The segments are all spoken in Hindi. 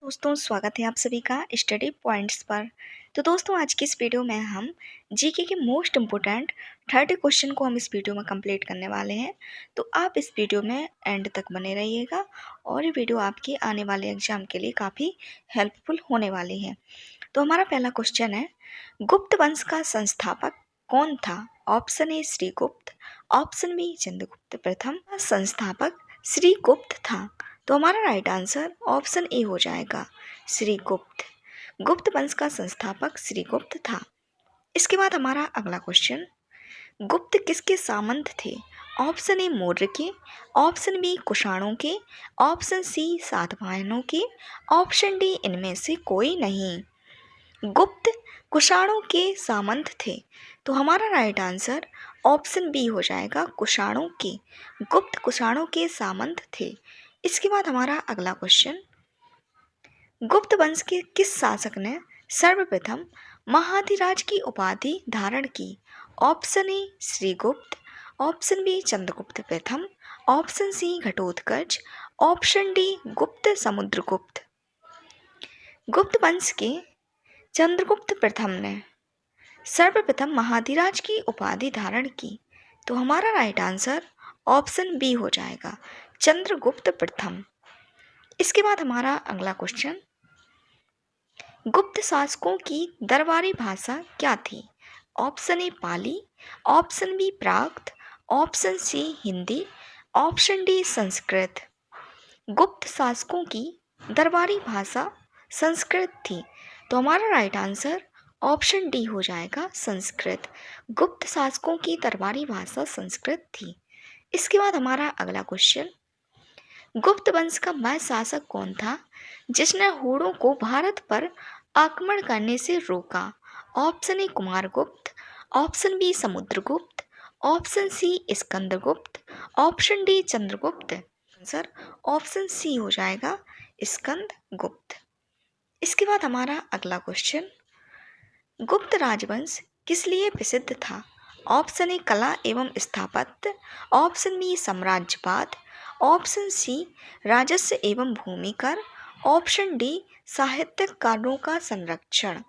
दोस्तों, स्वागत है आप सभी का स्टडी पॉइंट्स पर। तो दोस्तों, आज की इस वीडियो में हम जीके के मोस्ट इम्पोर्टेंट 30 क्वेश्चन को हम इस वीडियो में कंप्लीट करने वाले हैं। तो आप इस वीडियो में एंड तक बने रहिएगा और ये वीडियो आपके आने वाले एग्जाम के लिए काफ़ी हेल्पफुल होने वाली है। तो हमारा पहला क्वेश्चन है, गुप्त वंश का संस्थापक कौन था? Option A Srigupta, option B Chandragupta प्रथम। संस्थापक श्रीगुप्त था, तो हमारा राइट आंसर ऑप्शन ए हो जाएगा, श्रीगुप्त। गुप्त वंश का संस्थापक श्रीगुप्त था। इसके बाद हमारा अगला क्वेश्चन, गुप्त किसके सामंत थे? ऑप्शन ए मौर्य के, ऑप्शन बी कुषाणों के, ऑप्शन सी सातवाहनों के, ऑप्शन डी इनमें से कोई नहीं। गुप्त कुषाणों के सामंत थे, तो हमारा राइट आंसर ऑप्शन बी हो जाएगा, कुषाणों के। गुप्त कुषाणों के सामंत थे। इसके बाद हमारा अगला क्वेश्चन, गुप्त वंश के किस शासक ने सर्वप्रथम महाधिराज की उपाधि धारण की? Option A Srigupta, option B Chandragupta प्रथम, option C Ghatotkacha, option D Gupta Samudragupta. गुप्त वंश के चंद्रगुप्त प्रथम ने सर्वप्रथम महाधिराज की उपाधि धारण की, तो हमारा राइट आंसर ऑप्शन बी हो जाएगा, चंद्रगुप्त प्रथम। इसके बाद हमारा अगला क्वेश्चन, गुप्त शासकों की दरबारी भाषा क्या थी? Option A Pali, option B Prakrit, option C Hindi, option D Sanskrit. Gupta शासकों की दरबारी भाषा संस्कृत थी, तो हमारा राइट आंसर ऑप्शन डी हो जाएगा, संस्कृत। गुप्त शासकों की दरबारी भाषा संस्कृत थी। इसके बाद हमारा अगला क्वेश्चन, गुप्त वंश का वह शासक कौन था जिसने हूणों को भारत पर आक्रमण करने से रोका? Option A Kumaragupta, option B Samudragupta, option C Skandagupta, option D Chandragupta. Answer option C हो जाएगा, स्कंदगुप्त। इसके बाद हमारा अगला क्वेश्चन, गुप्त राजवंश किस लिए प्रसिद्ध था? ऑप्शन ए कला एवं स्थापत्य, ऑप्शन बी साम्राज्यवाद, ऑप्शन सी राजस्व एवं भूमि कर, ऑप्शन डी साहित्यिक कार्यों का संरक्षण।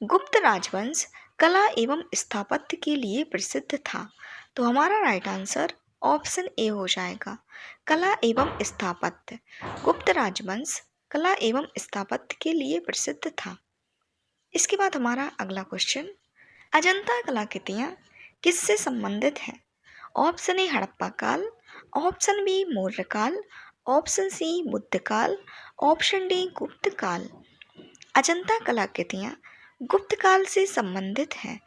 गुप्त राजवंश कला एवं स्थापत्य के लिए प्रसिद्ध था, तो हमारा राइट आंसर ऑप्शन ए हो जाएगा, कला एवं स्थापत्य। गुप्त राजवंश कला एवं स्थापत्य के लिए प्रसिद्ध था। इसके बाद हमारा अगला क्वेश्चन, अजंता कलाकृतियाँ किससे संबंधित हैं? ऑप्शन ए हड़प्पा काल, ऑप्शन बी मौर्य काल, ऑप्शन सी बुद्ध काल, ऑप्शन डी गुप्त काल। अजंता कलाकृतियाँ गुप्त काल से संबंधित हैं,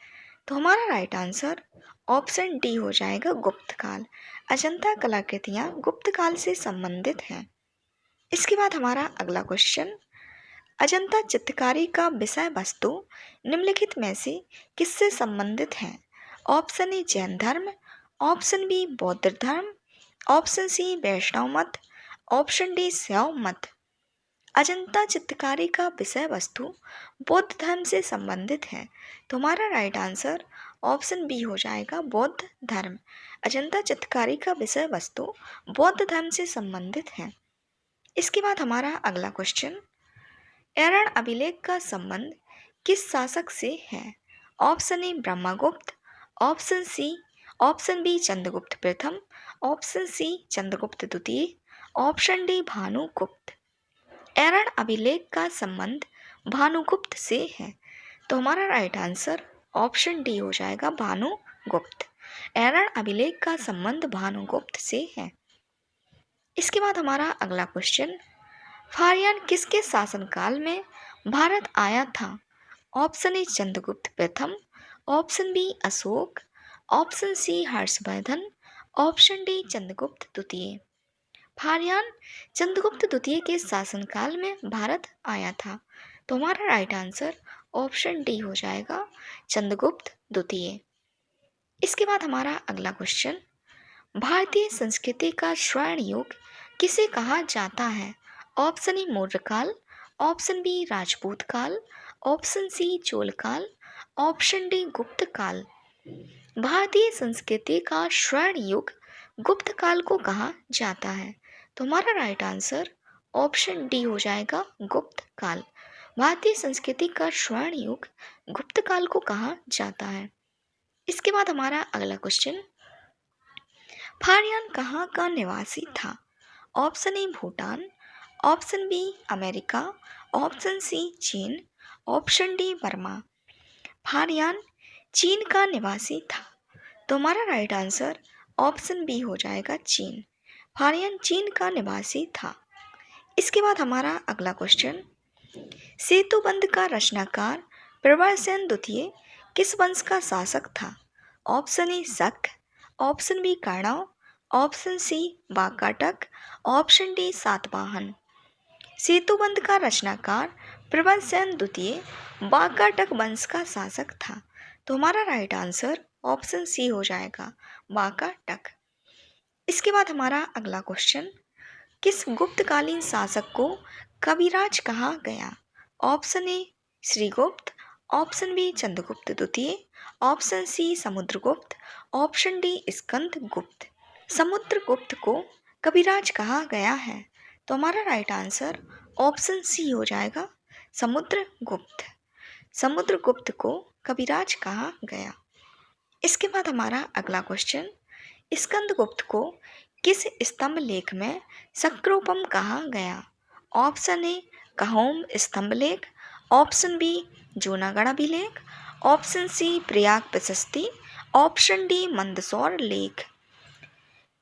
तो हमारा राइट आंसर ऑप्शन डी हो जाएगा, गुप्त काल। अजंता कलाकृतियाँ गुप्त काल से संबंधित हैं। इसके बाद हमारा अगला क्वेश्चन, अजंता चित्रकारी का विषय वस्तु निम्नलिखित में से किससे संबंधित है? ऑप्शन ए जैन धर्म, ऑप्शन बी बौद्ध धर्म, ऑप्शन सी वैष्णव मत, ऑप्शन डी शैव मत। अजंता चित्रकारी का विषय वस्तु बौद्ध धर्म से संबंधित है, तो हमारा राइट आंसर ऑप्शन बी हो जाएगा, बौद्ध धर्म। अजंता चित्रकारी का विषय वस्तु बौद्ध धर्म से संबंधित है। इसके बाद हमारा अगला क्वेश्चन, एरण अभिलेख का संबंध किस शासक से है? Option A Brahmagupta, option B Chandragupta प्रथम, ऑप्शन सी चंद्रगुप्त द्वितीय, ऑप्शन डी भानुगुप्त। एरण अभिलेख का संबंध भानुगुप्त से है, तो हमारा राइट आंसर ऑप्शन डी हो जाएगा, भानुगुप्त। एरण अभिलेख का संबंध भानुगुप्त से है। इसके बाद हमारा अगला क्वेश्चन, फारयान किसके शासनकाल में भारत आया था? ऑप्शन ए चंद्रगुप्त प्रथम, option B Ashoka, option C Harshavardhana, option D Chandragupta द्वितीय। फारयान चंद्रगुप्त द्वितीय के शासनकाल में भारत आया था, तो हमारा राइट आंसर ऑप्शन डी हो जाएगा, चंद्रगुप्त द्वितीय। इसके बाद हमारा अगला क्वेश्चन, भारतीय संस्कृति का स्वर्ण युग किसे कहा जाता है? ऑप्शन ए मौर्य काल, ऑप्शन बी राजपूत काल, ऑप्शन सी चोल काल, ऑप्शन डी गुप्त काल। भारतीय संस्कृति का स्वर्ण युग गुप्त काल को कहा जाता है, तो हमारा राइट आंसर ऑप्शन डी हो जाएगा गुप्त काल। भारतीय संस्कृति का स्वर्ण युग गुप्त काल को कहा जाता है। इसके बाद हमारा अगला क्वेश्चन, फारियान कहाँ का निवासी था? Option A Bhutan, option B America, option C चीन, ऑप्शन डी बर्मा। फारियान चीन का निवासी था। तो हमारा राइट आंसर ऑप्शन बी हो जाएगा चीन। फारियान चीन का निवासी था। इसके बाद हमारा अगला क्वेश्चन, सेतुबंध का रचनाकार प्रवरसेन द्वितीय किस वंश का शासक था? Option A Shaka, option B Kaurava, option C Vakataka, option D Satavahana. Setubandha का रचनाकार प्रवरसेन द्वितीय वाकाटक वंश का शासक था। तो हमारा राइट आंसर ऑप्शन सी हो जाएगा वाकाटक। इसके बाद हमारा अगला क्वेश्चन, किस गुप्तकालीन शासक को कविराज कहा गया? Option A Srigupta, option B Chandragupta द्वितीय, option C Samudragupta, option D Skandagupta. Samudragupta को कविराज कहा गया है। तो हमारा राइट आंसर ऑप्शन सी हो जाएगा समुद्रगुप्त। समुद्रगुप्त को कविराज कहा गया। इसके बाद हमारा अगला क्वेश्चन, स्कंदगुप्त को किस स्तंभ लेख में शक्रोपम कहा गया? ऑप्शन ए कहोम स्तंभ लेख, ऑप्शन बी जूनागढ़ अभिलेख, ऑप्शन सी प्रयाग प्रशस्ति, ऑप्शन डी मंदसौर लेख।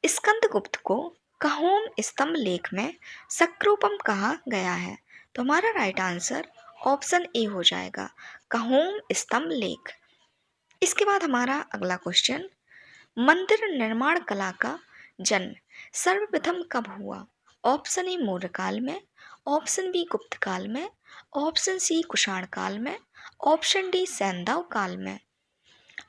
स्कंदगुप्त को कहोम स्तंभ लेख में शक्रोपम कहा गया है। तो हमारा राइट आंसर ऑप्शन ए हो जाएगा कहोम स्तंभ लेख। इसके बाद हमारा अगला क्वेश्चन, मंदिर निर्माण कला का जन्म सर्वप्रथम कब हुआ? ऑप्शन ए मौर्य काल में, ऑप्शन बी गुप्त काल में, ऑप्शन सी कुषाण काल में, ऑप्शन डी सैंधव काल में।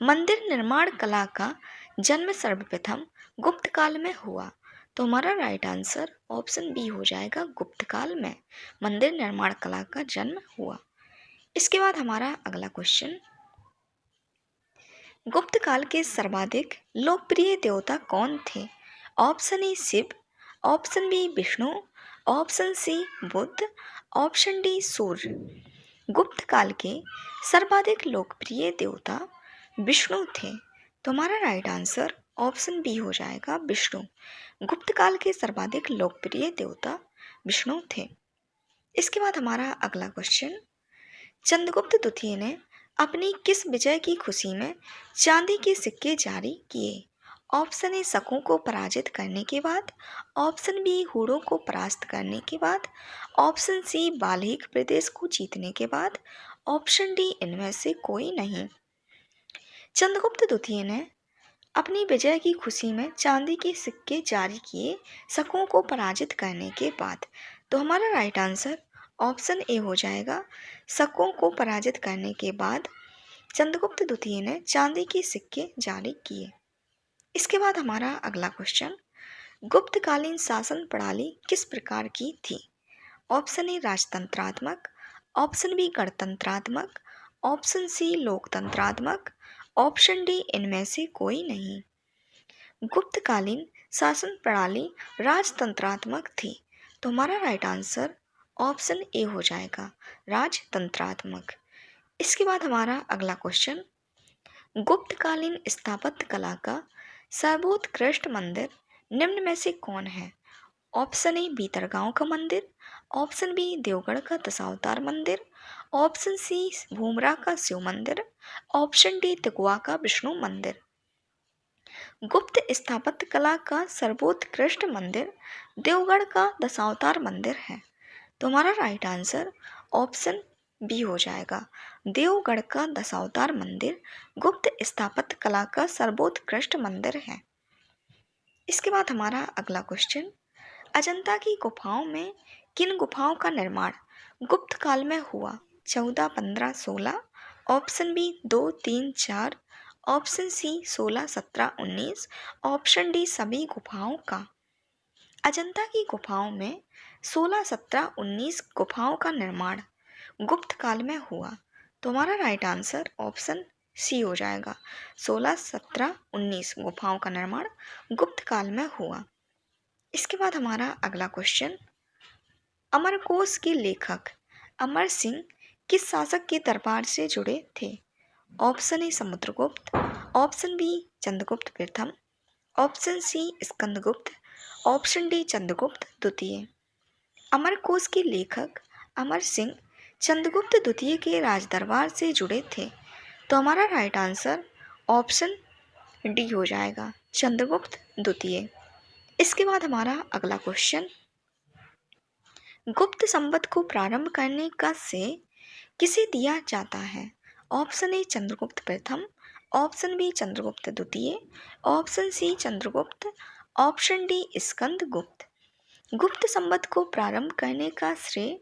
मंदिर निर्माण कला का जन्म सर्वप्रथम गुप्त काल में हुआ। तो हमारा राइट आंसर ऑप्शन बी हो जाएगा गुप्त काल में मंदिर निर्माण कला का जन्म हुआ। इसके बाद हमारा अगला क्वेश्चन, गुप्त काल के सर्वाधिक लोकप्रिय देवता कौन थे? Option A Shiva, option B Vishnu, option C Buddha, option D Surya. Gupta काल के सर्वाधिक लोकप्रिय देवता विष्णु थे। तो हमारा राइट आंसर ऑप्शन बी हो जाएगा विष्णु। गुप्त काल के सर्वाधिक लोकप्रिय देवता विष्णु थे। इसके बाद हमारा अगला क्वेश्चन, चंद्रगुप्त द्वितीय ने अपनी किस विजय की खुशी में चांदी के सिक्के जारी किए? ऑप्शन ए शकों को पराजित करने के बाद, ऑप्शन बी हुड़ों को परास्त करने के बाद, ऑप्शन सी बाल्हिक प्रदेश को जीतने के बाद, ऑप्शन डी इनमें से कोई नहीं। चंद्रगुप्त द्वितीय ने अपनी विजय की खुशी में चांदी के सिक्के जारी किए शकों को पराजित करने के बाद। तो हमारा राइट आंसर ऑप्शन ए हो जाएगा शकों को पराजित करने के बाद चंद्रगुप्त द्वितीय ने चांदी के सिक्के जारी किए। इसके बाद हमारा अगला क्वेश्चन, गुप्तकालीन शासन प्रणाली किस प्रकार की थी? ऑप्शन ए राजतंत्रात्मक, ऑप्शन बी गणतंत्रात्मक, ऑप्शन सी लोकतंत्रात्मक, ऑप्शन डी इनमें से कोई नहीं। गुप्तकालीन शासन प्रणाली राजतंत्रात्मक थी। तो हमारा राइट आंसर ऑप्शन ए हो जाएगा राजतंत्रात्मक। इसके बाद हमारा अगला क्वेश्चन, गुप्तकालीन स्थापत्य कला का सर्वोत्कृष्ट मंदिर निम्न में से कौन है? ऑप्शन ए भीतरगांव का मंदिर, ऑप्शन बी देवगढ़ का दशावतार मंदिर, ऑप्शन सी भूमरा का शिव मंदिर, ऑप्शन डी तिगवा का विष्णु मंदिर। गुप्त स्थापत्य कला का सर्वोत्कृष्ट मंदिर देवगढ़ का दशावतार मंदिर है। तो हमारा राइट आंसर ऑप्शन बी हो जाएगा देवगढ़ का दशावतार मंदिर गुप्त स्थापत्य कला का सर्वोत्कृष्ट मंदिर है। इसके बाद हमारा अगला क्वेश्चन, अजंता की गुफाओं में किन गुफाओं का निर्माण गुप्त काल में हुआ? 14, 15, 16, option B 2, 3, 4, option C 16, 17, 19, option D सभी गुफाओं का। अजंता की गुफाओं में 16, 17, 19 गुफाओं का निर्माण गुप्त काल में हुआ। तो हमारा राइट आंसर ऑप्शन सी हो जाएगा 16, 17, 19 गुफाओं का निर्माण गुप्त काल में हुआ। इसके बाद हमारा अगला क्वेश्चन, अमरकोश के लेखक अमर सिंह किस शासक के दरबार से जुड़े थे? Option A Samudragupta, option B Chandragupta प्रथम, option C Skandagupta, option D Chandragupta द्वितीय। अमरकोश के लेखक अमर सिंह चंद्रगुप्त द्वितीय के राजदरबार से जुड़े थे। तो हमारा राइट आंसर ऑप्शन डी हो जाएगा, चंद्रगुप्त द्वितीय। इसके बाद हमारा अगला क्वेश्चन, गुप्त संवत को प्रारंभ करने का श्रेय किसे दिया जाता है? ऑप्शन ए चंद्रगुप्त प्रथम, ऑप्शन बी चंद्रगुप्त द्वितीय, option C Chandragupta, option D Skandagupta. Gupta Samvat को प्रारंभ करने का श्रेय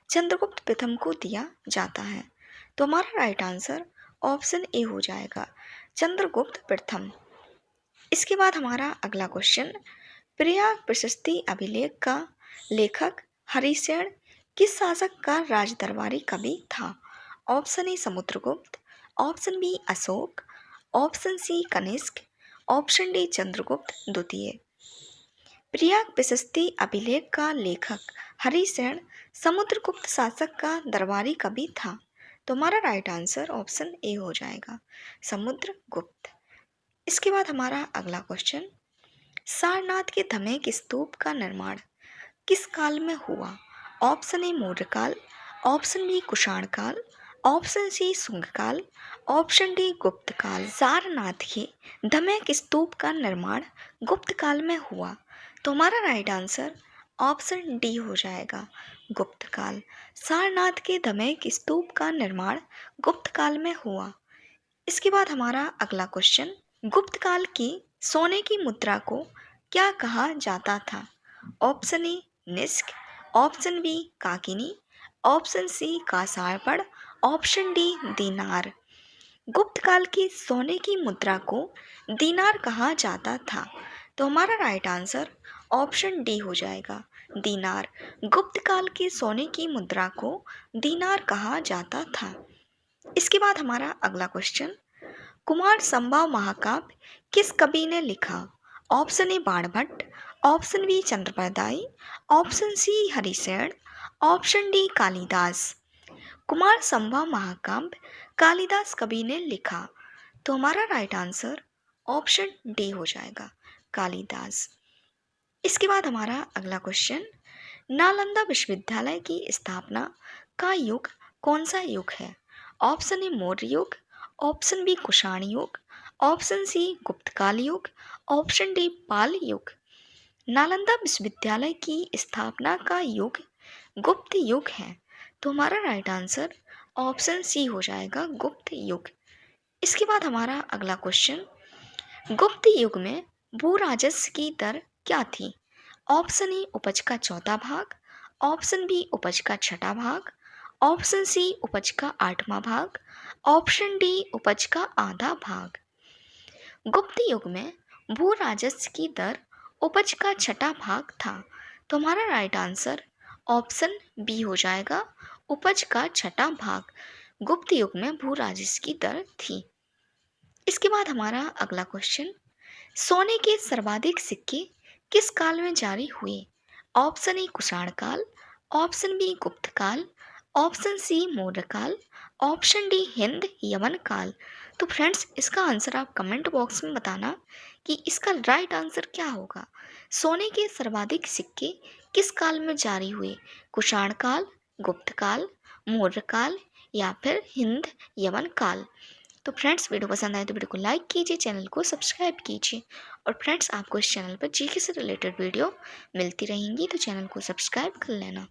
चंद्रगुप्त प्रथम को दिया जाता है। तो हमारा राइट आंसर ऑप्शन ए हो जाएगा, चंद्रगुप्त प्रथम। इसके बाद हमारा अगला क्वेश्चन, प्रयाग प्रशस्ति अभिलेख का लेखक हरिसेन किस शासक का राजदरबारी कवि था? Option A Samudragupta, option B Ashoka, option C Kanishka, option D Chandragupta द्वितीय। प्रयाग प्रशस्ति अभिलेख का लेखक हरिसेन समुद्रगुप्त शासक का दरबारी कवि था। तो हमारा राइट आंसर ऑप्शन ए हो जाएगा, समुद्रगुप्त। इसके बाद हमारा अगला क्वेश्चन, सारनाथ के धमेक स्तूप का निर्माण किस काल में हुआ? ऑप्शन ए मौर्य काल, ऑप्शन बी कुषाण काल, ऑप्शन सी शुंग काल, ऑप्शन डी गुप्त काल। सारनाथ के धमेक स्तूप का निर्माण गुप्त काल में हुआ। तो हमारा राइट आंसर ऑप्शन डी हो जाएगा, गुप्त काल। सारनाथ के धमेक स्तूप का निर्माण गुप्त काल में हुआ। इसके बाद हमारा अगला क्वेश्चन, गुप्त काल की सोने की मुद्रा को क्या कहा जाता था? ऑप्शन ए निष्क, ऑप्शन बी काकिनी, ऑप्शन सी कासारपड़, ऑप्शन डी दीनार। गुप्त काल की सोने की मुद्रा को दीनार कहा जाता था। तो हमारा राइट आंसर ऑप्शन डी हो जाएगा, दीनार। गुप्त काल की सोने की मुद्रा को दीनार कहा जाता था। इसके बाद हमारा अगला क्वेश्चन, कुमार संभव महाकाव्य किस कवि ने लिखा? Option A Banabhatta, option B Chandbardai, option C Harisena, option D Kalidasa. Kumarasambhava महाकाव्य कालिदास कवि ने लिखा। तो हमारा राइट आंसर ऑप्शन डी हो जाएगा, कालिदास। इसके बाद हमारा अगला क्वेश्चन, नालंदा विश्वविद्यालय की स्थापना का युग कौन सा युग है? ऑप्शन ए मौर्य युग, ऑप्शन बी कुषाण युग, ऑप्शन सी गुप्तकाल युग, ऑप्शन डी पाल युग। नालंदा विश्वविद्यालय की स्थापना का युग गुप्त युग है। तो हमारा राइट आंसर ऑप्शन सी हो जाएगा, गुप्त युग। इसके बाद हमारा अगला क्वेश्चन, गुप्त युग में भू राजस्व की दर क्या थी? ऑप्शन ए उपज का चौथा भाग, ऑप्शन बी उपज का छठा भाग, ऑप्शन सी उपज का आठवां भाग, ऑप्शन डी उपज का आधा भाग। गुप्त युग में भू राजस्व की दर उपज का छठा भाग था। तो हमारा राइट आंसर ऑप्शन बी हो जाएगा, उपज का छठा भाग गुप्त युग में भू राजस्व की दर थी। इसके बाद हमारा अगला क्वेश्चन, सोने के सर्वाधिक सिक्के किस काल में जारी हुए? ऑप्शन ए कुषाण काल, ऑप्शन बी गुप्त काल, ऑप्शन सी मौर्य काल, ऑप्शन डी हिंद यवन काल। तो फ्रेंड्स, इसका आंसर आप कमेंट बॉक्स में बताना कि इसका राइट आंसर क्या होगा। सोने के सर्वाधिक सिक्के किस काल में जारी हुए? कुषाण काल, गुप्त काल, मौर्य काल या फिर हिंद यवन काल। तो फ्रेंड्स, वीडियो पसंद आए तो वीडियो को लाइक कीजिए, चैनल को सब्सक्राइब कीजिए। और फ्रेंड्स, आपको इस चैनल पर जीके से रिलेटेड वीडियो मिलती रहेंगी, तो चैनल को सब्सक्राइब कर लेना।